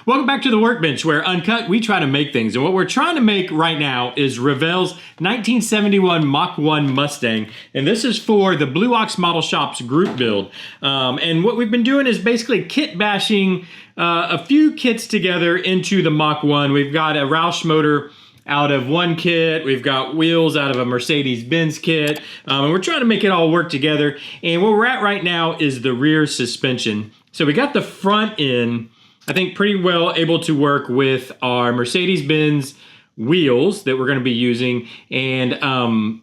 Welcome back to the Workbench, where Uncut, we try to make things. And what we're trying to make right now is Revell's 1971 Mach 1 Mustang. And this is for the Blue Ox Model Shop's group build. And what we've been doing is basically kit bashing a few kits together into the Mach 1. We've got a Roush motor out of one kit, we've got wheels out of a Mercedes-Benz kit, and we're trying to make it all work together. And where we're at right now is the rear suspension. So we got the front end, I think, pretty well able to work with our Mercedes-Benz wheels that we're going to be using, and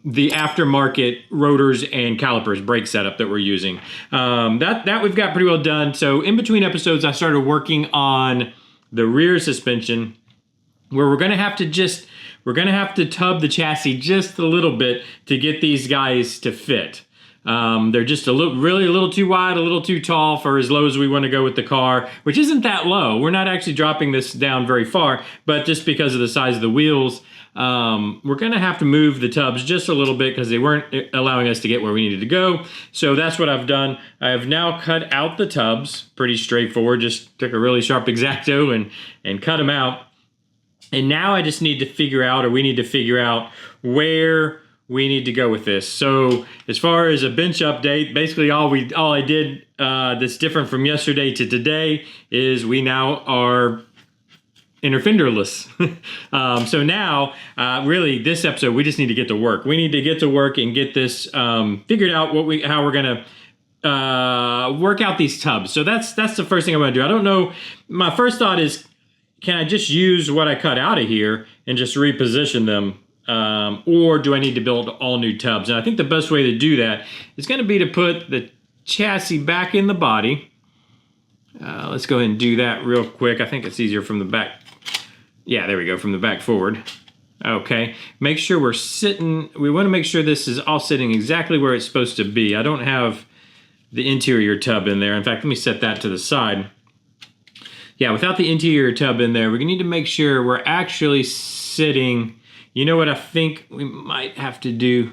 the aftermarket rotors and calipers brake setup that we're using. That we've got pretty well done. So in between episodes, I started working on the rear suspension, where we're going to have to tub the chassis just a little bit to get these guys to fit. They're just really a little too wide, a little too tall for as low as we want to go with the car, which isn't that low. We're not actually dropping this down very far, but just because of the size of the wheels, we're going to have to move the tubs just a little bit because they weren't allowing us to get where we needed to go. So that's what I've done. I have now cut out the tubs. Pretty straightforward. Just took a really sharp X-Acto and cut them out. And now I just need to figure out, or we need to figure out, where we need to go with this. So as far as a bench update, basically all I did that's different from yesterday to today is we now are inner fenderless. So now, really, this episode, we just need to get to work. We need to get to work and get this figured out, how we're gonna work out these tubs. So that's the first thing I'm gonna do. I don't know. My first thought is, can I just use what I cut out of here and just reposition them? Or do I need to build all new tubs? And I think the best way to do that is going to be to put the chassis back in the body. Let's go ahead and do that real quick. I think it's easier from the back. Yeah, there we go, from the back forward. Okay, make sure we're sitting. We want to make sure this is all sitting exactly where it's supposed to be. I don't have the interior tub in there. In fact, let me set that to the side. Yeah, without the interior tub in there, we're going to need to make sure we're actually sitting. You know what I think we might have to do?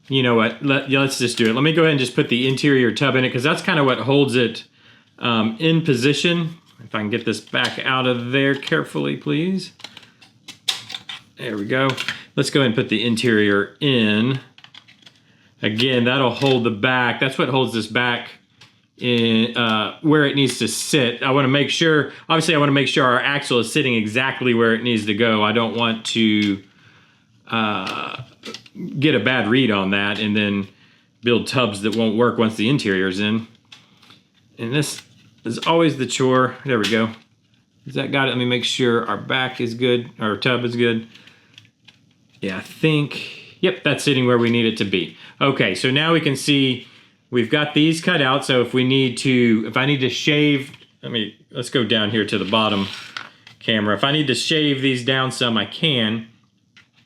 You know what? Let's just do it. Let me go ahead and just put the interior tub in it, because that's kind of what holds it in position. If I can get this back out of there carefully, please. There we go. Let's go ahead and put the interior in. Again, that'll hold the back. That's what holds this back in where it needs to sit. I want to make sure, obviously I want to make sure our axle is sitting exactly where it needs to go. I don't want to get a bad read on that and then build tubs that won't work once the interior's in. And this is always the chore. There we go. Is that got it? Let me make sure our back is good, our tub is good. Yeah, I think, yep, that's sitting where we need it to be. Okay, so now we can see we've got these cut out. So if I need to shave, let's go down here to the bottom camera. If I need to shave these down some, I can.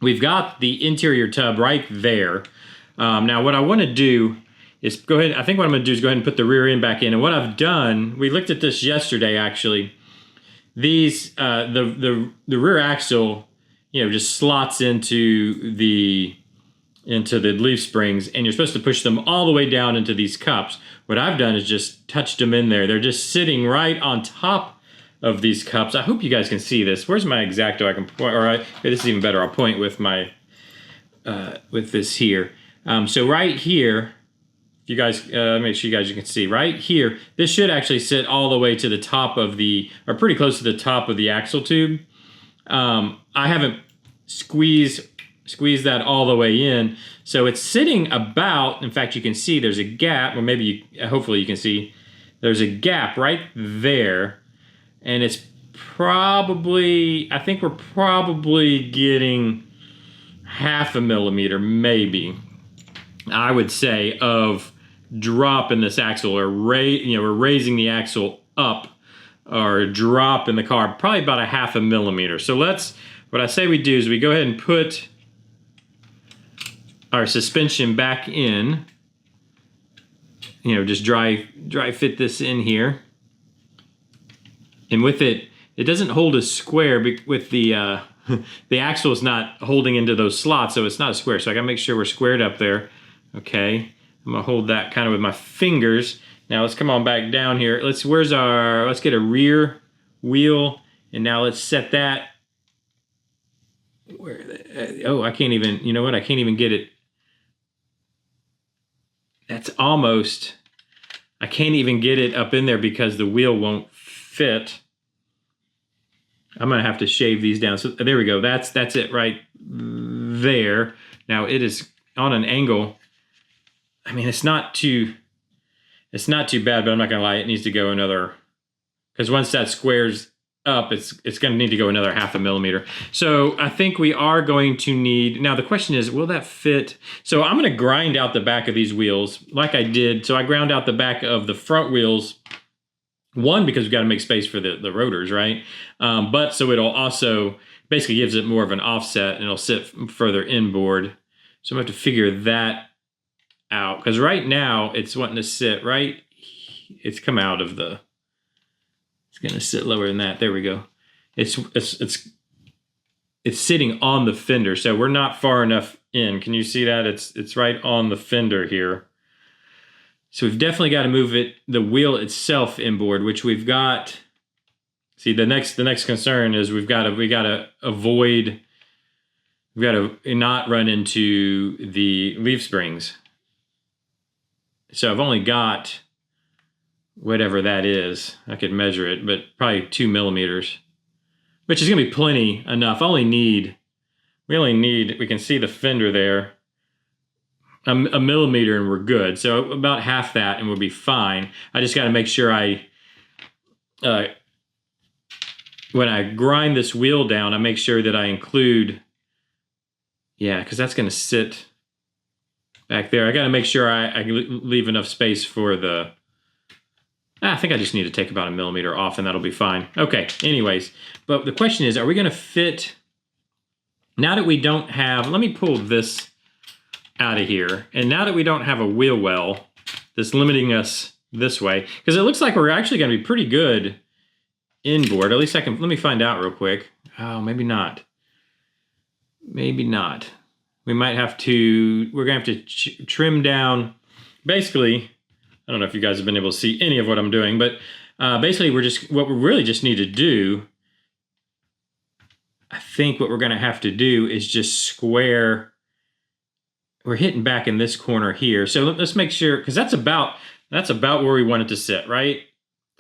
We've got the interior tub right there. Now what I want to do is go ahead, I think what I'm going to do is go ahead and put the rear end back in. And what I've done, we looked at this yesterday actually. These, the rear axle, just slots into the leaf springs, and you're supposed to push them all the way down into these cups. What I've done is just touched them in there. They're just sitting right on top of these cups. I hope you guys can see this. Where's my X-Acto? I can point, this is even better. I'll point with my, with this here. So right here, if you guys, make sure you can see right here, this should actually sit all the way to the top of or pretty close to the top of the axle tube. I haven't squeezed that all the way in, so it's sitting about, in fact you can see there's a gap, or maybe hopefully you can see there's a gap right there, and it's probably, I think we're probably getting 0.5 millimeter, maybe, I would say, of drop in this axle, or we're raising the axle up, or drop in the car, probably about 0.5 millimeter. So what I say we do is we go ahead and put our suspension back in, just dry fit this in here. And with it doesn't hold a square with the axle is not holding into those slots, so it's not a square. So I gotta make sure we're squared up there. Okay, I'm gonna hold that kind of with my fingers. Now let's come on back down here. Let's get a rear wheel. And now let's set that. Oh, I can't even, you know what? I can't even get it. That's almost, I can't even get it up in there because the wheel won't fit. I'm gonna have to shave these down. So there we go. That's it right there. Now it is on an angle. I mean, it's not too bad, but I'm not gonna lie. It needs to go another, because once that squares up, it's gonna need to go another 0.5 millimeter. So I think we are going to need, now the question is, will that fit? So I'm gonna grind out the back of these wheels like I did. So I ground out the back of the front wheels. One, because we've got to make space for the rotors, right? But so it'll also basically gives it more of an offset and it'll sit further inboard. So I'm going to have to figure that out, because right now it's wanting to sit right. It's come out of the. It's going to sit lower than that. There we go. It's sitting on the fender, so we're not far enough in. Can you see that? It's right on the fender here. So we've definitely got to move it, the wheel itself inboard, which we've got. See, the next concern is we got to avoid, we've got to not run into the leaf springs. So I've only got whatever that is. I could measure it, but probably 2 millimeters, which is going to be plenty enough. We can see the fender there. A millimeter and we're good. So about half that and we'll be fine. I just got to make sure when I grind this wheel down, I make sure that I include, because that's going to sit back there. I got to make sure I leave enough space for the, I think I just need to take about 1 millimeter off and that'll be fine. Okay, anyways, but the question is, are we going to fit, now that we don't have, let me pull this out of here. And now that we don't have a wheel well that's limiting us this way, because it looks like we're actually going to be pretty good inboard. At least let me find out real quick. Oh, maybe not. Maybe not. We might have to, we're going to have to trim down. Basically, I don't know if you guys have been able to see any of what I'm doing, but basically what we really just need to do, I think what we're going to have to do is just square. We're hitting back in this corner here. So let's make sure, because that's about where we want it to sit, right?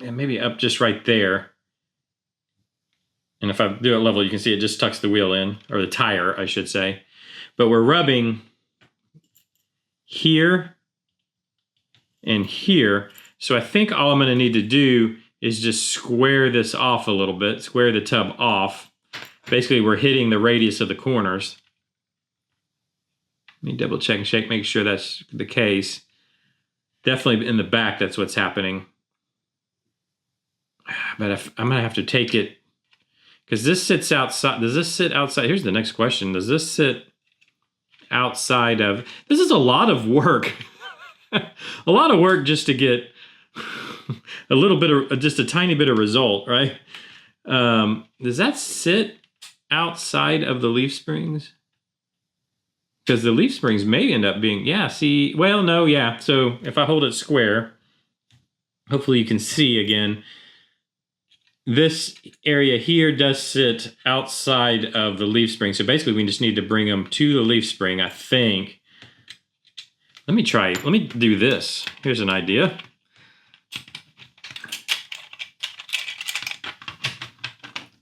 And maybe up just right there. And if I do it level, you can see it just tucks the wheel in, or the tire, I should say. But we're rubbing here and here. So I think all I'm going to need to do is just square this off a little bit, square the tub off. Basically, we're hitting the radius of the corners. Let me double check and shake, make sure that's the case. Definitely in the back, that's what's happening. But I'm going to have to take it, because this sits outside. Does this sit outside? Here's the next question. Does this sit outside of, this is a lot of work. A lot of work just to get a little bit of, just a tiny bit of result, right? Does that sit outside of the leaf springs? Because the leaf springs may end up being, so if I hold it square, hopefully you can see again, this area here does sit outside of the leaf spring. So basically we just need to bring them to the leaf spring, I think. Let me do this. Here's an idea.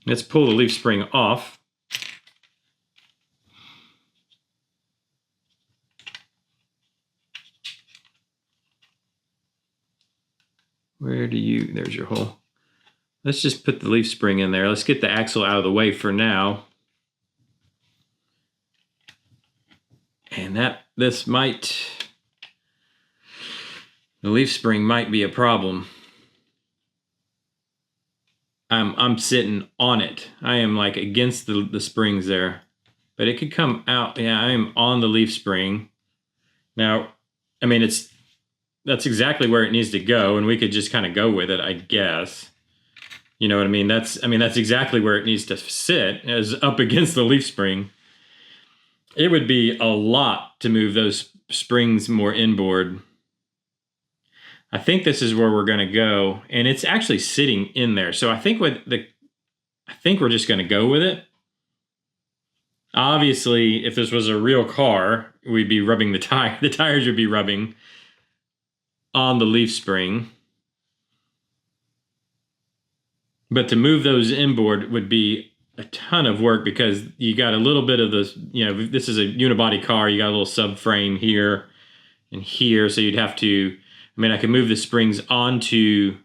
Let's pull the leaf spring off. There's your hole. Let's just put the leaf spring in there. Let's get the axle out of the way for now. And the leaf spring might be a problem. I'm sitting on it. I am like against the springs there, but it could come out. Yeah, I am on the leaf spring. Now, I mean, that's exactly where it needs to go, and we could just kind of go with it, I guess. You know what I mean? That's exactly where it needs to sit, as up against the leaf spring. It would be a lot to move those springs more inboard. I think this is where we're going to go, and it's actually sitting in there. So I think what I think we're just going to go with it. Obviously, if this was a real car, we'd be rubbing the tire. The tires would be rubbing on the leaf spring. But to move those inboard would be a ton of work because you got a little bit of this, you know, this is a unibody car. You got a little subframe here and here. So you'd have to, I mean, I could move the springs onto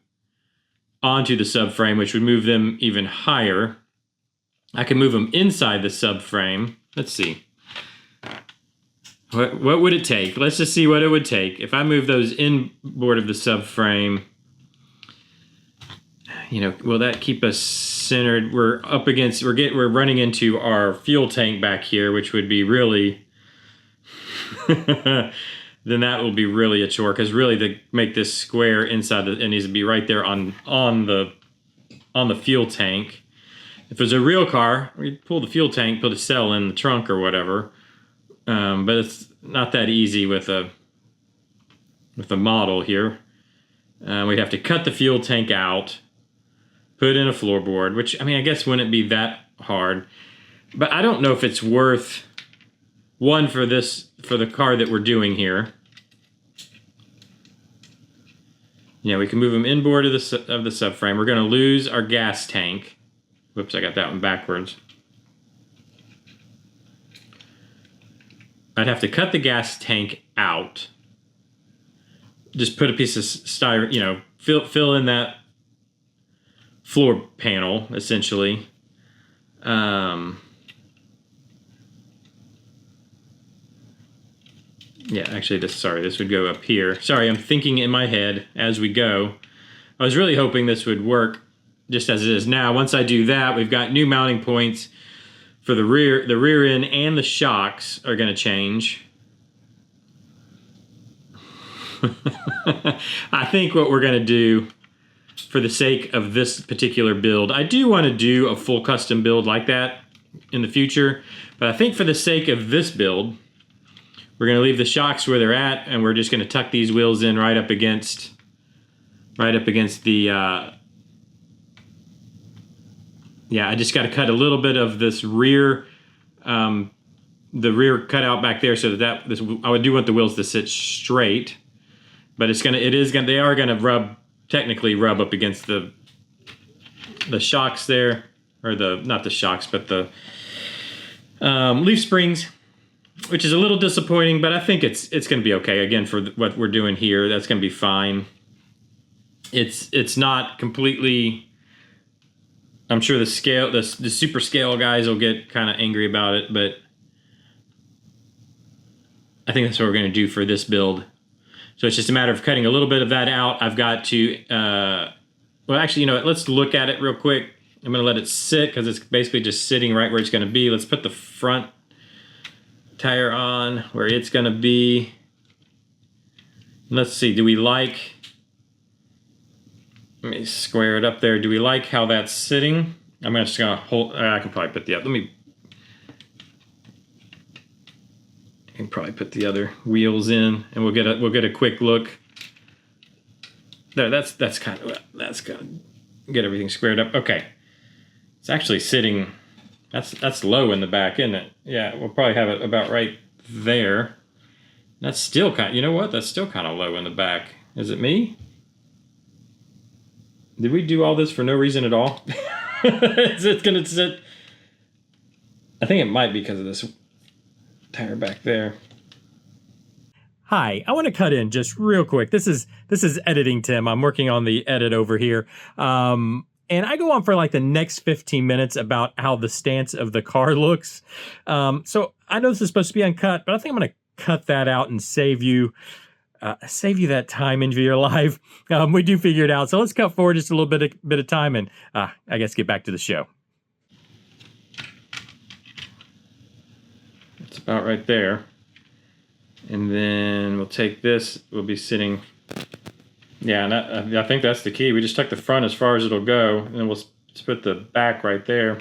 the subframe, which would move them even higher. I can move them inside the subframe. Let's see. What would it take? Let's just see what it would take. If I move those inboard of the subframe, you know, will that keep us centered? We're up against, we're running into our fuel tank back here, which would be really, then that will be really a chore, because really to make this square inside, it needs to be right there on the fuel tank. If it was a real car, we'd pull the fuel tank, put a cell in the trunk or whatever. But it's not that easy with a model here. We'd have to cut the fuel tank out, put in a floorboard, which, I mean, I guess wouldn't be that hard. But I don't know if it's worth, one, for the car that we're doing here. Yeah, we can move them inboard of the subframe. We're going to lose our gas tank. Whoops, I got that one backwards. I'd have to cut the gas tank out. Just put a piece of styrofoam, you know, fill in that floor panel, essentially. Yeah, actually, this would go up here. Sorry, I'm thinking in my head as we go. I was really hoping this would work just as it is now. Once I do that, we've got new mounting points for the rear end, and the shocks are going to change. I think what we're going to do, for the sake of this particular build, I do want to do a full custom build like that in the future, but I think for the sake of this build, we're going to leave the shocks where they're at, and we're just going to tuck these wheels in right up against the yeah, I just got to cut a little bit of this rear, the rear cutout back there, so that I do want the wheels to sit straight, but they are gonna technically rub up against the shocks there, or not the shocks, but the leaf springs, which is a little disappointing, but I think it's gonna be okay. Again, for what we're doing here, that's gonna be fine. It's not completely. I'm sure the super scale guys will get kind of angry about it, but I think that's what we're going to do for this build. So it's just a matter of cutting a little bit of that out. I've got to, well, actually, you know what? Let's look at it real quick. I'm going to let it sit because it's basically just sitting right where it's going to be. Let's put the front tire on where it's going to be. Let's see, do we like... Let me square it up there. Do we like how that's sitting? I'm just gonna hold. I can probably put the other. I can probably put the other wheels in, and we'll get a quick look. There. That's gonna get everything squared up. Okay. It's actually sitting. That's low in the back, isn't it? Yeah. We'll probably have it about right there. That's still kind. You know what? That's still kind of low in the back. Is it me? Did we do all this for no reason at all? Is it gonna sit? I think it might be because of this tire back there. Hi, I want to cut in just real quick. This is editing Tim. I'm working on the edit over here. And I go on for like the next 15 minutes about how the stance of the car looks. So I know this is supposed to be uncut, but I think I'm going to cut that out and save you that time into your life. We do figure it out. So let's cut forward just a little bit of time and I guess get back to the show. It's about right there. And then we'll take this. We'll be sitting. Yeah, and I think that's the key. We just tuck the front as far as it'll go, and then we'll put the back right there.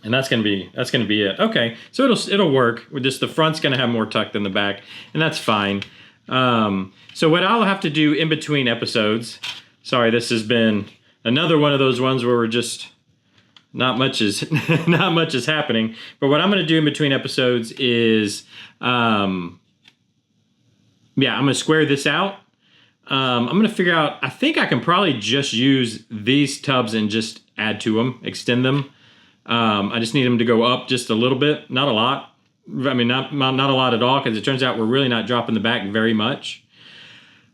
And that's gonna be it. Okay, so it'll work. With just the front's gonna have more tuck than the back, and that's fine. So what I'll have to do in between episodes, sorry, this has been another one of those ones where we're just not much is not much is happening. But what I'm going to do in between episodes is, yeah, I'm going to square this out. I'm going to figure out, I think I can probably just use these tubs and just add to them, extend them. I just need them to go up just a little bit, not a lot. I mean, not a lot at all, because it turns out we're really not dropping the back very much.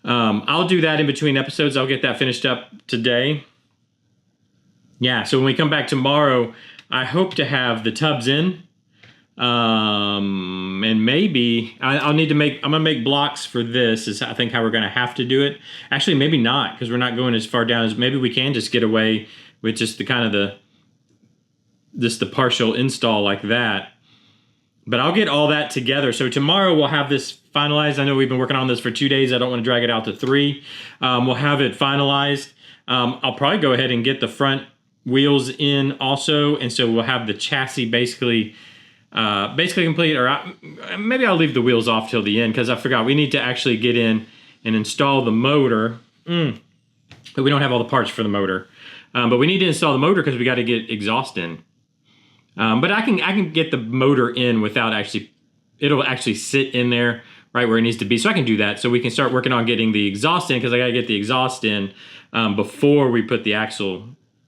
I'll do that in between episodes. I'll get that finished up today. Yeah, so when we come back tomorrow, I hope to have the tubs in. And maybe I'll need to I'm going to make blocks for this, is I think how we're going to have to do it. Actually, maybe not, because we're not going as far down as, maybe we can just get away with just the kind of the partial install like that. But I'll get all that together. So tomorrow we'll have this finalized. I know we've been working on this for 2 days. I don't want to drag it out to 3. We'll have it finalized. I'll probably go ahead and get the front wheels in also. And so we'll have the chassis basically complete. Or maybe I'll leave the wheels off till the end, because I forgot we need to actually get in and install the motor. But we don't have all the parts for the motor. But we need to install the motor because we got to get exhaust in. But I can get the motor in without it'll actually sit in there right where it needs to be. So I can do that. So we can start working on getting the exhaust in, because I got to get the exhaust in before we put the axle,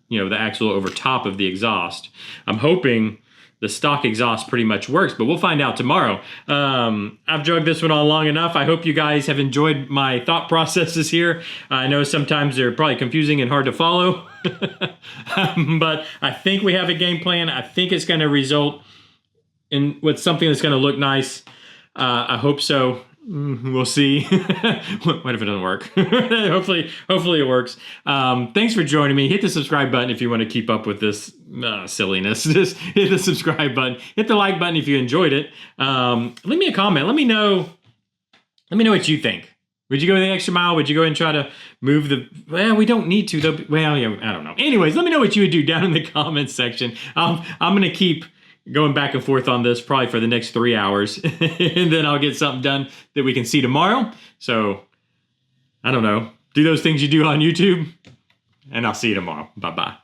the axle over top of the exhaust. I'm hoping the stock exhaust pretty much works, but we'll find out tomorrow. I've drugged this one on long enough. I hope you guys have enjoyed my thought processes here. I know sometimes they're probably confusing and hard to follow, but I think we have a game plan. I think it's going to result in with something that's going to look nice. I hope so. We'll see. What if it doesn't work? Hopefully it works. Thanks for joining me. Hit the subscribe button if you want to keep up with this silliness. Just hit the subscribe button. Hit the like button if you enjoyed it. Leave me a comment. Let me know what you think. Would you go the extra mile? Would you go and try to move well, we don't need to though. Well, yeah, I don't know. Anyways, let me know what you would do down in the comments section. I'm going to keep going back and forth on this probably for the next 3 hours, and then I'll get something done that we can see tomorrow. So, I don't know. Do those things you do on YouTube, and I'll see you tomorrow. Bye-bye.